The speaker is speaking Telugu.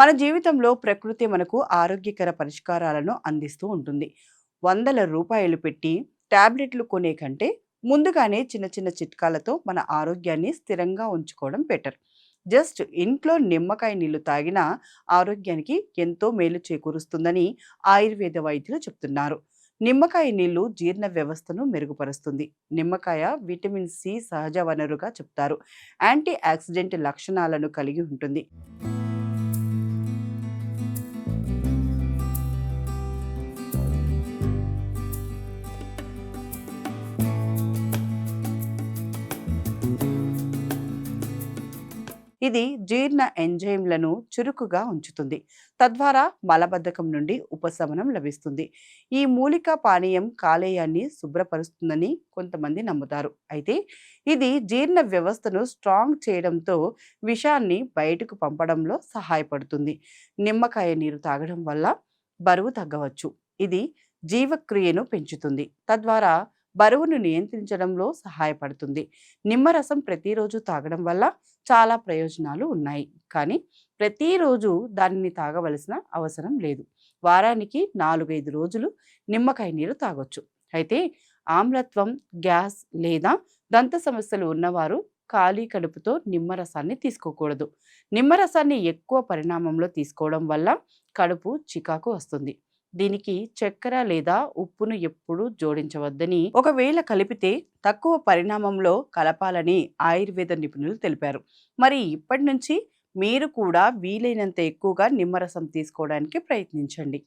మన జీవితంలో ప్రకృతి మనకు ఆరోగ్యకర పరిష్కారాలను అందిస్తూ ఉంటుంది. వందల రూపాయలు పెట్టి టాబ్లెట్లు కొనే కంటే ముందుగానే చిన్న చిన్న చిట్కాలతో మన ఆరోగ్యాన్ని స్థిరంగా ఉంచుకోవడం బెటర్. జస్ట్ ఇంట్లో నిమ్మకాయ నీళ్లు తాగినా ఆరోగ్యానికి ఎంతో మేలు చేకూరుస్తుందని ఆయుర్వేద వైద్యులు చెప్తున్నారు. నిమ్మకాయ నీళ్లు జీర్ణ వ్యవస్థను మెరుగుపరుస్తుంది. నిమ్మకాయ విటమిన్ సి సహజ వనరుగా చెప్తారు. యాంటీ ఆక్సిడెంట్ లక్షణాలను కలిగి ఉంటుంది. ఇది జీర్ణ ఎంజైమ్లను చురుకుగా ఉంచుతుంది. తద్వారా మలబద్ధకం నుండి ఉపశమనం లభిస్తుంది. ఈ మూలిక పానీయం కాలేయాన్ని శుభ్రపరుస్తుందని కొంతమంది నమ్ముతారు. అయితే ఇది జీర్ణ వ్యవస్థను స్ట్రాంగ్ చేయడంతో విషాన్ని బయటకు పంపడంలో సహాయపడుతుంది. నిమ్మకాయ నీరు తాగడం వల్ల బరువు తగ్గవచ్చు. ఇది జీవక్రియను పెంచుతుంది. తద్వారా బరువును నియంత్రించడంలో సహాయపడుతుంది. నిమ్మరసం ప్రతిరోజు తాగడం వల్ల చాలా ప్రయోజనాలు ఉన్నాయి. కానీ ప్రతిరోజు దానిని తాగవలసిన అవసరం లేదు. వారానికి 4-5 రోజులు నిమ్మకాయ నీరు తాగొచ్చు. అయితే ఆమ్లత్వం, గ్యాస్ లేదా దంత సమస్యలు ఉన్నవారు ఖాళీ కడుపుతో నిమ్మరసాన్ని తీసుకోకూడదు. నిమ్మరసాన్ని ఎక్కువ పరిణామంలో తీసుకోవడం వల్ల కడుపు చికాకు వస్తుంది. దీనికి చక్కెర లేదా ఉప్పును ఎప్పుడూ జోడించవద్దని, ఒకవేళ కలిపితే తక్కువ పరిణామంలో కలపాలని ఆయుర్వేద నిపుణులు తెలిపారు. మరి ఇప్పటి నుంచి మీరు కూడా వీలైనంత ఎక్కువగా నిమ్మరసం తీసుకోవడానికి ప్రయత్నించండి.